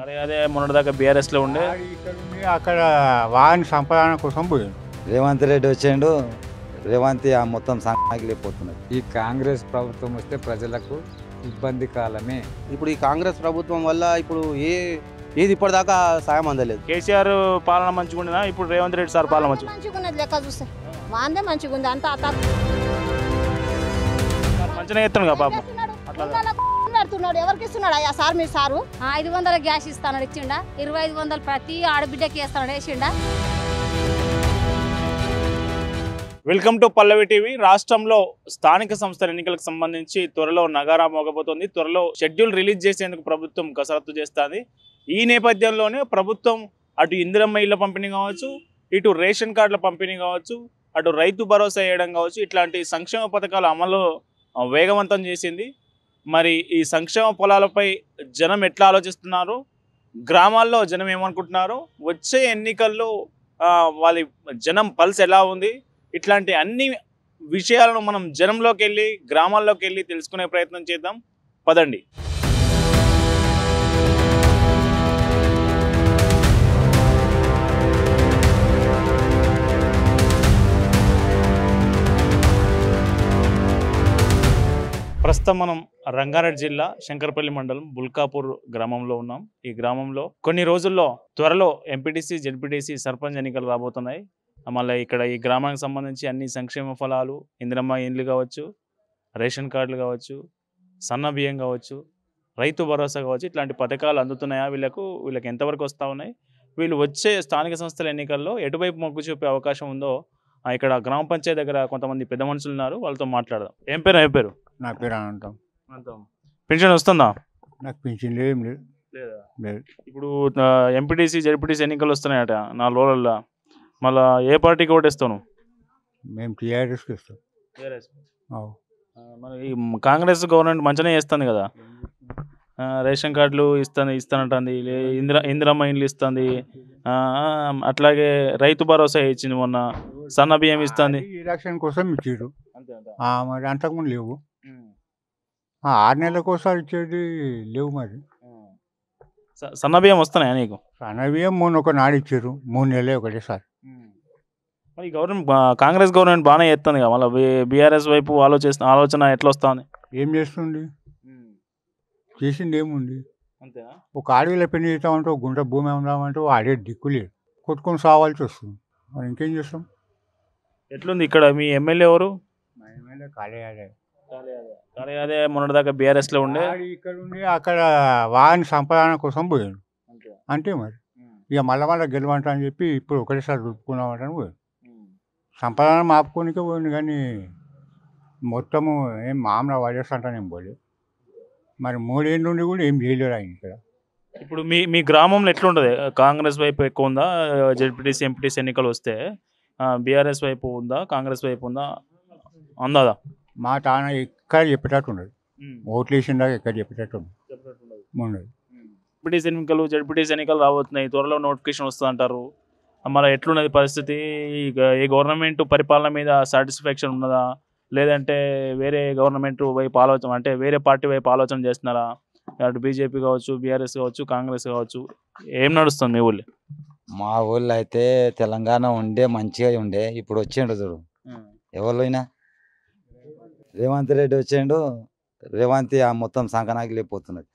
అరే అదే మొన్నటిదాకా బీఆర్ఎస్లో ఉండే అక్కడ వాని సంపాదన కోసం పోయింది. రేవంత్ రెడ్డి వచ్చిండు. రేవంత్ మొత్తం సాగిలిపోతున్నది. ఈ కాంగ్రెస్ ప్రభుత్వం వస్తే ప్రజలకు ఇబ్బంది కాలమే. ఇప్పుడు ఈ కాంగ్రెస్ ప్రభుత్వం వల్ల ఇప్పుడు ఏది ఇప్పటిదాకా సాయం అందలేదు. కేసీఆర్ పాలన మంచిగా ఉండినా ఇప్పుడు రేవంత్ రెడ్డి సార్ పాలన మంచిగా ఉన్నది లెక్క చూస్తే వాందే మంచిగా ఉంది అంత మంచిగా ఎత్తాను కదా పాపం. పెడుతున్నాడు. ఎవరికి ఇస్తున్నాడు అయ్యా సార్? మీరు సారు 500 గ్యాస్ ఇస్తాడు ఇచ్చిండా, 2500 ప్రతి ఆడబిడ్డకి వేస్తాడు వేసిండా. Welcome to Pallavi TV. రాష్ట్రంలో స్థానిక సంస్థల ఎన్నికలకు సంబంధించి త్వరలో నగారా మోగబోతోంది. త్వరలో షెడ్యూల్ రిలీజ్ చేసేందుకు ప్రభుత్వం కసరత్తు చేస్తుంది. ఈ నేపథ్యంలోనే ప్రభుత్వం అటు ఇందిరమ్మ ఇళ్ల పంపిణీ కావచ్చు, ఇటు రేషన్ కార్డుల పంపిణీ కావచ్చు, అటు రైతు భరోసా వేయడం కావచ్చు, ఇట్లాంటి సంక్షేమ పథకాల అమలు వేగవంతం చేసింది. మరి ఈ సంక్షేమ పొలాలపై జనం ఎట్లా ఆలోచిస్తున్నారు, గ్రామాల్లో జనం ఏమనుకుంటున్నారు, వచ్చే ఎన్నికల్లో వాళ్ళ జనం పల్స్ ఎలా ఉంది, ఇట్లాంటి అన్ని విషయాలను మనం జనంలోకి వెళ్ళి గ్రామాల్లోకి వెళ్ళి తెలుసుకునే ప్రయత్నం చేద్దాం. పదండి. ప్రస్తుతం మనం రంగారెడ్డి జిల్లా శంకరపల్లి మండలం బుల్కాపూర్ గ్రామంలో ఉన్నాం. ఈ గ్రామంలో కొన్ని రోజుల్లో త్వరలో ఎంపీటీసీ, జెడ్పీటీసీ, సర్పంచ్ ఎన్నికలు రాబోతున్నాయి. మళ్ళీ ఇక్కడ ఈ గ్రామానికి సంబంధించి అన్ని సంక్షేమ ఫలాలు, ఇందిరమ్మ ఇండ్లు కావచ్చు, రేషన్ కార్డులు కావచ్చు, సన్న బియ్యం కావచ్చు, రైతు భరోసా కావచ్చు, ఇట్లాంటి పథకాలు అందుతున్నాయా వీళ్ళకి ఎంతవరకు వస్తూ ఉన్నాయి, వీళ్ళు వచ్చే స్థానిక సంస్థల ఎన్నికల్లో ఎటువైపు మొగ్గు చూపే అవకాశం ఉందో ఇక్కడ గ్రామ పంచాయతీ దగ్గర కొంతమంది పెద్ద మనుషులు ఉన్నారు, వాళ్ళతో మాట్లాడదాం. ఏం పేరు? నా పేరు అనంతం. పెన్షన్ వస్తుందా? నాకు పెన్షన్ ఏం లేదు. లేదు. ఇప్పుడు ఎంపీటీసీ, జెడ్పీటీసీ ఎన్నికలు వస్తున్నాయట 4 రోజుల్లో. మళ్ళీ ఏ పార్టీకి ఓటేస్తాను? మేము టీఆర్ఎస్కి ఇస్తాం. మరి ఈ కాంగ్రెస్ గవర్నమెంట్ మంచిగానే చేస్తుంది కదా, రేషన్ కార్డులు ఇస్తానంటుంది, ఇందిరమ్మ ఇండ్లు ఇస్తుంది, అట్లాగే రైతు భరోసా ఇచ్చింది, మొన్న సన్న బియ్యం ఇస్తుంది. ఎలక్షన్ కోసం ఇచ్చారు. మరి అంతకుముందు లేవు. 6 నెలలకు ఒకసారి ఇచ్చేది లేవు. మరి సన్న బియ్యం వస్తున్నాయా నీకు? సన్న బియ్యం మొన్న ఒక నాడు ఇచ్చారు, 3 నెలలే ఒకటేసారి. మరి కాంగ్రెస్ గవర్నమెంట్ బాగానే చేస్తుంది కదా, మళ్ళీ బీఆర్ఎస్ వైపు ఆలోచన ఎట్లా వస్తుంది? ఏం చేస్తుంది? చేసింది ఏముంది? అంతేనా? ఒక అడవిలో పెళ్లి చేస్తామంటే, ఒక గుంట భూమి ఉందామంటే ఆడే దిక్కు లేదు, కొట్టుకొని సావాల్సి వస్తుంది. మరి ఇంకేం చేస్తాం? ఎట్లుంది ఇక్కడ మీ ఎమ్మెల్యే ఎవరు? మా ఎమ్మెల్యే కాలేయాదే. అదే మొన్నటిదాకా బీఆర్ఎస్లో ఉండే, ఇక్కడ ఉండి అక్కడ వాని సంపాదన కోసం పోయాడు అంతే. మరి ఇక మళ్ళీ గెలవంటా అని చెప్పి ఇప్పుడు ఒకటేసారి దుప్పుకున్నామంటని పోయాడు. సంపాదన మాపుకోనికే పోయింది, కానీ మొత్తము ఏం మామూలు వాడేస్తా ఏం పోలేదు. మరి 3 ఏళ్ళ నుండి కూడా ఏం చేయలేరు ఆయన ఇక్కడ. ఇప్పుడు మీ గ్రామంలో ఎట్లుంటుంది? కాంగ్రెస్ వైపు ఎక్కువ ఉందా? జెడ్పీటీసీ, ఎంపీటీసీ ఎన్నికలు వస్తే బీఆర్ఎస్ వైపు ఉందా, కాంగ్రెస్ వైపు ఉందా, అందాదా? మా తాన ఎక్కడ చెప్పేటట్టు ఉండదు. ఓట్లు వేసిన దాకా ఎక్కడ చెప్పేటట్టు ఉండదు. ఎంపీటీసీ ఎన్నికలు, జెడ్పీటీసీ ఎన్నికలు రాబోతున్నాయి, త్వరలో నోటిఫికేషన్ వస్తుంది అంటారు. మరి ఎట్లున్నది పరిస్థితి? ఈ గవర్నమెంట్ పరిపాలన మీద సాటిస్ఫాక్షన్ ఉన్నదా, లేదంటే వేరే గవర్నమెంట్ వైపు ఆలోచన, అంటే వేరే పార్టీ వైపు ఆలోచన చేస్తున్నారా? అటు బీజేపీ కావచ్చు, బీఆర్ఎస్ కావచ్చు, కాంగ్రెస్ కావచ్చు, ఏం నడుస్తుంది మీ ఊళ్ళో? మా ఊళ్ళో అయితే తెలంగాణ ఉండే మంచిగా ఉండే, ఇప్పుడు వచ్చిండు చూడు ఎవరైనా. రేవంత్ రెడ్డి వచ్చిండు. రేవంత్ మొత్తం సంకనాగిలిపోతున్నది,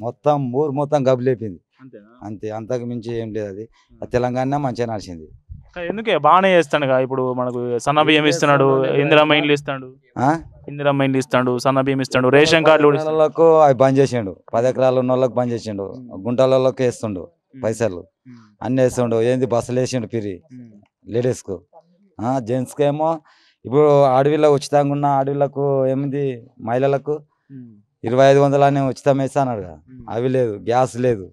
మొత్తం ఊరు మొత్తం గబ్బులేపింది అంతే. అంతకు మించి ఏం లేదు. అది తెలంగాణ మంచిగా నడిచింది. ఎందుకే బాగానే చేస్తాడు కదా, ఇప్పుడు మనకు సన్న బియ్యం ఇస్తున్నాడు, ఇందిరమ్మ ఇండ్లు ఇస్తాడు, సన్న బియ్యం ఇస్తాడు, రేషన్ కార్డులు అవి బంద్ చేసిండు. 10 ఎకరాలు ఉన్న వాళ్ళకి బంద్ చేసిండు, గుంటలకి వేస్తుండు పైసలు అన్నీ వేస్తుండు. ఏంది బస్సులు వేసిండు పిరి లేడీస్కు, జెంట్స్కి ఏమో ఇప్పుడు అడవిలో ఉచితంగా ఉన్న అడవిలకు ఏమింది, మహిళలకు 2500 అని ఉచితం వేస్తా అన్నాడు కదా, అవి లేదు. గ్యాస్ లేదు.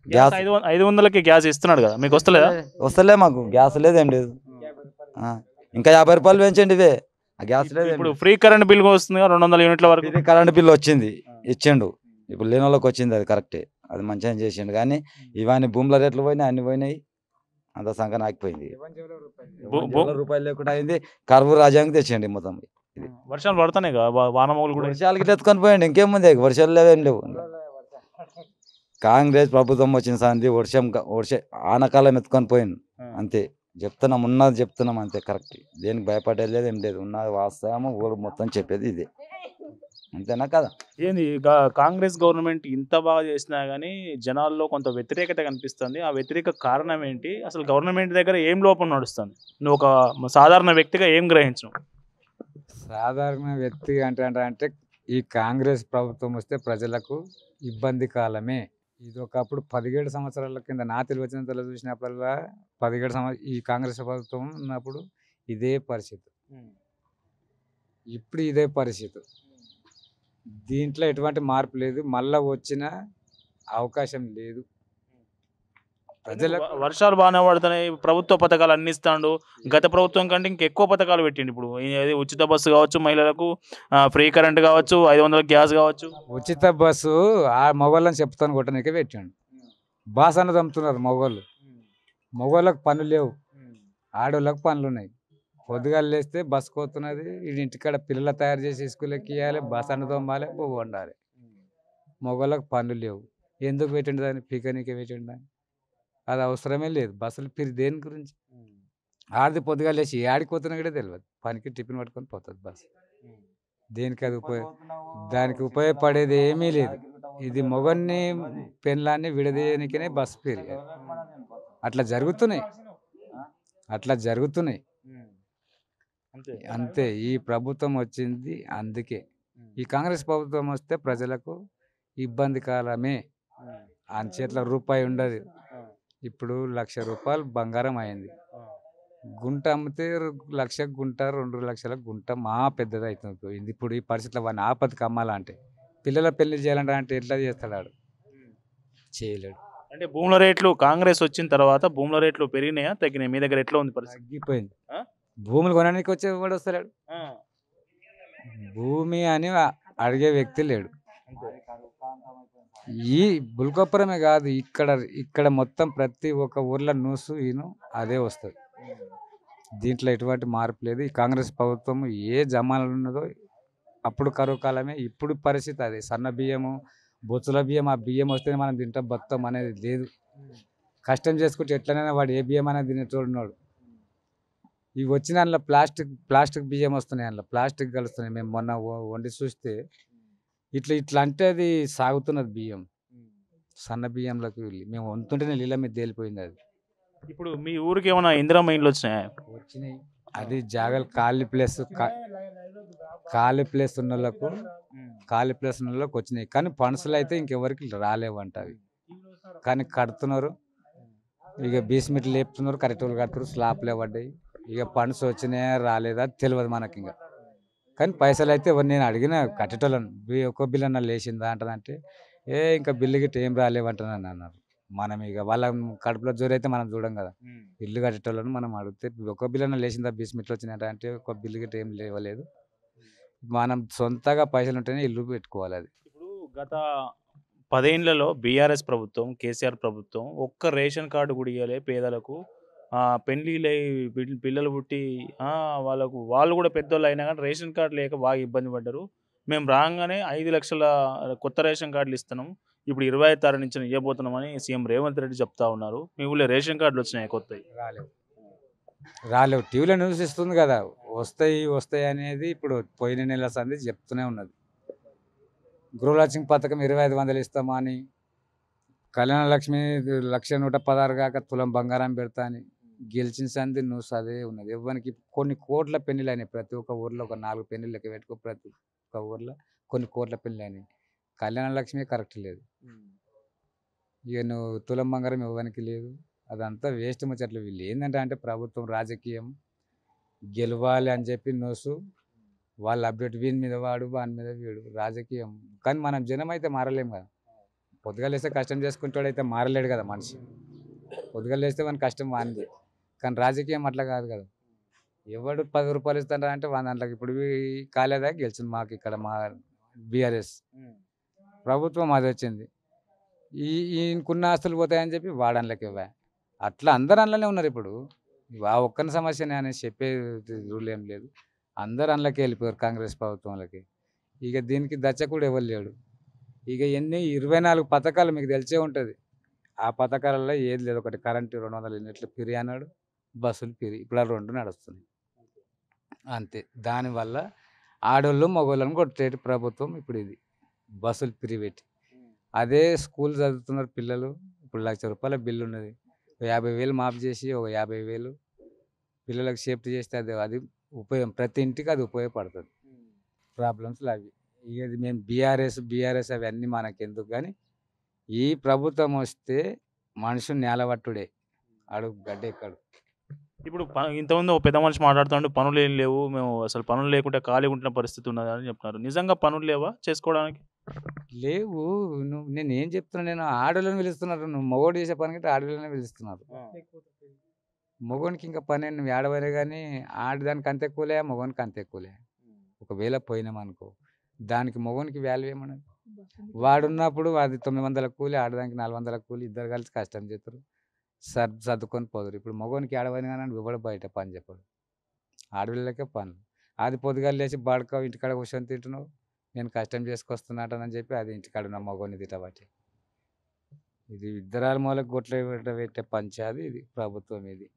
గ్యాస్ 500కి గ్యాస్ ఇస్తున్నాడు కదా, మీకు వస్తలేదా? వస్తలే, మాకు గ్యాస్ లేదు, ఏం లేదు. ఇంకా 50 రూపాయలు పెంచండి ఇవే. ఆ గ్యాస్ లేదు. ఇప్పుడు ఫ్రీ కరెంట్ బిల్ వస్తుంది 200 యూనిట్ల వరకు ఫ్రీ కరెంట్ బిల్ వచ్చింది, ఇచ్చిండు. ఇప్పుడు లేని వాళ్ళకి వచ్చింది, అది కరెక్టే, అది మంచిగా చేసిండు. కానీ ఇవన్నీ భూముల రేట్లు పోయినాయి, అన్ని పోయినాయి, అంత సంఖ్య ఆగిపోయింది. రూపాయలు లేకుండా అయింది. కరువు రాజ్యాంగం తెచ్చేయండి మొత్తం. వర్షాలు పడుతున్నాయి కదా, వానమోగులు కూడా వర్షాలకి ఎత్తుకొని పోయండి. ఇంకేముంది, వర్షాలు లేవేం లేవు. కాంగ్రెస్ ప్రభుత్వం వచ్చిన సంది వర్ష ఆనకాలం ఎత్తుకొని పోయింది అంతే. చెప్తున్నాం, ఉన్నది చెప్తున్నాం అంతే. కరెక్ట్, దేనికి భయపడేది లేదు, ఏం లేదు. ఉన్నది వాస్తవము, ఊరు మొత్తం చెప్పేది ఇదే. అంతేనా కదా? ఏంది కాంగ్రెస్ గవర్నమెంట్ ఇంత బాగా చేసినా కానీ జనాల్లో కొంత వ్యతిరేకత కనిపిస్తుంది. ఆ వ్యతిరేక కారణం ఏంటి? అసలు గవర్నమెంట్ దగ్గర ఏం లోపం నడుస్తుంది? నువ్వు ఒక సాధారణ వ్యక్తిగా ఏం గ్రహించను? సాధారణ వ్యక్తి అంటే ఈ కాంగ్రెస్ ప్రభుత్వం వస్తే ప్రజలకు ఇబ్బంది కాలమే. ఇది ఒకప్పుడు 17 సంవత్సరాల కింద నా తెలివి వచ్చినంతలో చూసినప్పుడల్లా 17 ఈ కాంగ్రెస్ ప్రభుత్వం ఉన్నప్పుడు ఇదే పరిస్థితి, ఇప్పుడు ఇదే పరిస్థితి. దీంట్లో ఎటువంటి మార్పు లేదు, మళ్ళా వచ్చిన అవకాశం లేదు. ప్రజలకు వర్షాలు బాగానే పడుతున్నాయి, ప్రభుత్వ పథకాలు అన్ని ఇస్తాడు. గత ప్రభుత్వం కంటే ఇంకెక్కువ పథకాలు పెట్టిండు. ఇప్పుడు ఇది ఉచిత బస్సు కావచ్చు, మహిళలకు ఫ్రీ కరెంట్ కావచ్చు, 500 గ్యాస్ కావచ్చు. ఉచిత బస్సు ఆ మగవాళ్ళని చెప్తాను కొట్టనికే పెట్టాడు. బాసన చంపుతున్నారు మగవాళ్ళు. మగవాళ్ళకు పనులు లేవు, ఆడవాళ్ళకు పనులు ఉన్నాయి. పొద్దుగాలు లేస్తే బస్సు పోతున్నది, ఇంటికాడ పిల్లలు తయారు చేసి స్కూల్కి ఇవ్వాలి, బాసన తోమాలి, పువ్వు వండాలి. మగవాళ్ళకు పనులు లేవు. ఎందుకు పెట్టిండు దాన్ని? పీకనీకే పెట్టిండు దాన్ని. అది అవసరమే లేదు. బస్సులు పిరి దేని గురించి? ఆడిది పొద్దుగా లేచి ఆడికి పోతున్నా కూడా తెలియదు, పనికి టిఫిన్ పట్టుకొని పోతుంది బస్సు. దేనికి అది దానికి ఉపయోగపడేది ఏమీ లేదు. ఇది మొగన్ని పెళ్ళాన్ని విడదీయనికనే బస్సు పిరి. అట్లా జరుగుతున్నాయి, అట్లా జరుగుతున్నాయి అంతే. ఈ ప్రభుత్వం వచ్చింది అందుకే. ఈ కాంగ్రెస్ ప్రభుత్వం వస్తే ప్రజలకు ఇబ్బంది కాలమే. ఆ చేతిలో రూపాయి ఉండదు. ఇప్పుడు 1,00,000 రూపాయలు బంగారం అయింది. గుంట అమ్మితే 1,00,000 గుంట, 2 లక్షల గుంట మా పెద్దది అవుతుంది. ఇప్పుడు ఈ పరిస్థితిలో వాడిని ఆపదకి అమ్మాలంటే, పిల్లల పెళ్లి చేయాలంటే ఎట్లా చేస్తాడు? చేయలేడు. అంటే భూముల రేట్లు కాంగ్రెస్ వచ్చిన తర్వాత భూముల రేట్లు పెరిగినాయా, తగ్గినాయి? మీ దగ్గర ఎట్లా ఉంది పరిస్థితి? తగ్గిపోయింది. భూములు కొనడానికి వచ్చే వాడు వస్తలేడు. భూమి అని అడిగే వ్యక్తి లేడు. ఈ బుల్కొప్పురమే కాదు, ఇక్కడ మొత్తం ప్రతి ఒక్క ఊర్లో నూసు ఈను అదే వస్తుంది. దీంట్లో ఎటువంటి మార్పు లేదు. ఈ కాంగ్రెస్ ప్రభుత్వం ఏ జమానాలు ఉన్నదో అప్పుడు కరువు కాలమే, ఇప్పుడు పరిస్థితి అదే. సన్న బియ్యము, బొచ్చుల బియ్యం, ఆ బియ్యం వస్తే మనం తింటాం, బతాం అనేది లేదు. కష్టం చేసుకుంటే ఎట్లనైనా వాడు ఏ బియ్యం అనేది తినేటోడున్నాడు. ఇవి వచ్చిన అందులో ప్లాస్టిక్ బియ్యం వస్తున్నాయి, అందులో ప్లాస్టిక్ కలుస్తున్నాయి. మేము మొన్న వండి చూస్తే ఇట్లా అంటే అది సాగుతున్నది బియ్యం. సన్న బియ్యంలోకి వెళ్ళి మేము వండుతుంటేనే నీళ్ళ మీద తేలిపోయింది అది. ఇప్పుడు మీ ఊరికి ఏమైనా ఇందిరమ్మ ఇండ్లు వచ్చినాయా? వచ్చినాయి. అది జాగాలు ఖాళీ ప్లేస్ ఉన్న వాళ్ళకు వచ్చినాయి. కానీ పనసలు అయితే ఇంకెవరికి రాలేవంట అవి. కానీ కడుతున్నారు, ఇక బీస్మిట్లు లేపుతున్నారు, కరెక్ట్ వాళ్ళు కడుతున్నారు, స్లాప్లే పడ్డాయి. ఇక పనస వచ్చినాయా రాలేదా తెలియదు మనకి ఇంకా. కానీ పైసలు అయితే నేను అడిగిన కట్టేటోళ్ళను, ఒక్కో బిల్లు అన్న లేచిందా అంటదంటే ఇంకా బిల్లు గిట్ట ఏం రాలేవంటానని అన్నారు. మనం ఇక వాళ్ళ కడుపులో జోరు అయితే మనం చూడం కదా. ఇల్లు కట్టేటోళ్ళను మనం అడిగితే ఒక్క బిల్లు అన్న లేచిందా, బీస్మిట్లు వచ్చినాయంట అంటే ఒక బిల్లు గిట్ట ఏం లేవలేదు. మనం సొంతగా పైసలు ఉంటేనే ఇల్లు పెట్టుకోవాలి. అది ఇప్పుడు గత 10 ఏళ్లలో బీఆర్ఎస్ ప్రభుత్వం, కేసీఆర్ ప్రభుత్వం ఒక్క రేషన్ కార్డు కూడా ఇవ్వలే పేదలకు. పెళ్ళిళ్ళై పిల్లలు పుట్టి వాళ్ళు కూడా పెద్దోళ్ళు అయినా కానీ రేషన్ కార్డు లేక బాగా ఇబ్బంది పడ్డారు. మేము రాగానే 5 లక్షల కొత్త రేషన్ కార్డులు ఇస్తున్నాం, ఇప్పుడు 25వ తారీఖు నుంచి ఇవ్వబోతున్నామని సీఎం రేవంత్ రెడ్డి చెప్తా ఉన్నారు. మీ ఊళ్ళో రేషన్ కార్డులు వచ్చినాయి కొత్తవి? రాలేవు. టీవీలో న్యూస్ ఇస్తుంది కదా, వస్తాయి అనేది. ఇప్పుడు పోయిన నెల సంది చెప్తూనే ఉన్నది. గృహలక్ష్మి పథకం 2,500 ఇస్తామని, కళ్యాణ లక్ష్మి 1,116 కాక తులం బంగారం పెడతా అని గెలిచిన సంది న్యూస్ అదే ఉన్నది. ఎవరికి కొన్ని కోట్ల పెళ్లిలు అయినాయి. ప్రతి ఒక్క ఊర్లో ఒక 4 పెళ్లిళ్ళు లెక్క పెట్టుకో, ప్రతి ఒక్క ఊర్లో కొన్ని కోట్ల పెళ్లి అయినాయి. కళ్యాణ లక్ష్మి కరెక్ట్ లేదు. ఇక నువ్వు తులం బంగారం ఇవ్వడానికి లేదు. అదంతా వేస్ట్ ముచ్చట్లు. వీళ్ళు ఏంటంటే ప్రభుత్వం రాజకీయం గెలవాలి అని చెప్పి నోసు వాళ్ళు అప్డేట్, వీని మీద వాడు వాని మీద వీడు, రాజకీయం. కానీ మనం జనం అయితే మారలేము కదా. పొద్దుగాలు వేస్తే కష్టం చేసుకుంటాడైతే మారలేడు కదా మనిషి. పొద్దుగాలు వేస్తే మన కష్టం వానిది. కానీ రాజకీయం అట్లా కాదు కదా. ఎవడు 10 రూపాయలు ఇస్తాడా అంటే దాంట్లోకి ఇప్పుడు కాలేదా గెలిచింది మాకు ఇక్కడ మా బీఆర్ఎస్ ప్రభుత్వం అది వచ్చింది. ఈయనకున్న ఆస్తులు పోతాయని చెప్పి వాడన్లకి ఇవ్వ. అట్లా అందరు అందులోనే ఉన్నారు. ఇప్పుడు ఆ ఒక్కని సమస్యనే అనేసి చెప్పే రూల్ ఏం లేదు. అందరు అందులోకి వెళ్ళిపోయారు కాంగ్రెస్ ప్రభుత్వంలోకి. ఇక దీనికి దచ్చ కూడా ఎవరు లేడు. ఇక ఎన్ని 24 పథకాలు మీకు తెలిసే ఉంటుంది. ఆ పథకాలలో ఏది లేదు. ఒకటి కరెంటు 200 యూనిట్లు ఫ్రీ అన్నాడు, బస్సులు ఫ్రీ. ఇప్పుడు ఆ 2 నడుస్తున్నాయి అంతే. దానివల్ల ఆడోళ్ళు మగవాళ్ళని కొట్టేటి ప్రభుత్వం ఇప్పుడు ఇది బస్సులు ఫ్రీ పెట్టి. అదే స్కూల్ చదువుతున్నారు పిల్లలు. ఇప్పుడు ₹1,00,000 బిల్లు ఉన్నది, 50,000 మాఫ్ చేసి ఒక 50,000 పిల్లలకు సేఫ్టీ చేస్తే అది ఉపయోగం. ప్రతి ఇంటికి అది ఉపయోగపడుతుంది. ప్రాబ్లమ్స్లు అవి. ఇది మేము బీఆర్ఎస్ అవన్నీ మనకెందుకు కానీ ఈ ప్రభుత్వం వస్తే మనుషులు నేలవట్టుడే, అడుగు గడ్డ ఎక్కడు. ఇప్పుడు ఇంతకుముందు ఒక పెద్ద మనిషి మాట్లాడుతుంటే పనులు ఏం లేవు, మేము అసలు పనులు లేకుంటే ఖాళీగా ఉంటున్న పరిస్థితి ఉన్నది అని చెప్తున్నారు. నిజంగా పనులు లేవా చేసుకోవడానికి? లేవు. నేను ఏం చెప్తున్నా, నేను ఆడోళ్ళని పిలుస్తున్నారు. నువ్వు మగోడు చేసే పని కంటే ఆడోళ్ళని పిలుస్తున్నారు. మగోనికి ఇంకా పని నువ్వు ఆడవరే కానీ ఆడదానికి అంత ఎక్కువలే, మగోనికి అంత ఎక్కువలే. ఒకవేళ పోయినామనుకో దానికి మగోనికి వాల్యూ ఏమన్నది? వాడున్నప్పుడు అది 900 కూలి, ఆడదానికి 400 కూలి, ఇద్దరు కలిసి కష్టం చేస్తారు, సర్దుకొని పోదురు. ఇప్పుడు మగోనికి ఆడవని కానీ ఎవడు బయట పని చెప్పడు, ఆడపిల్లలకే పనులు. అది పొద్దుగాలు లేచి బాడుకో ఇంటికాడ కూర్చొని తింటున్నావు, నేను కష్టం చేసుకొస్తున్నాటని చెప్పి అది ఇంటికాడ ఉన్న మగోని తిట్టబట్టి. ఇది ఇద్దరాల మూలకు గొట్ల పెట్టే పంచాది ఇది ప్రభుత్వం. ఇది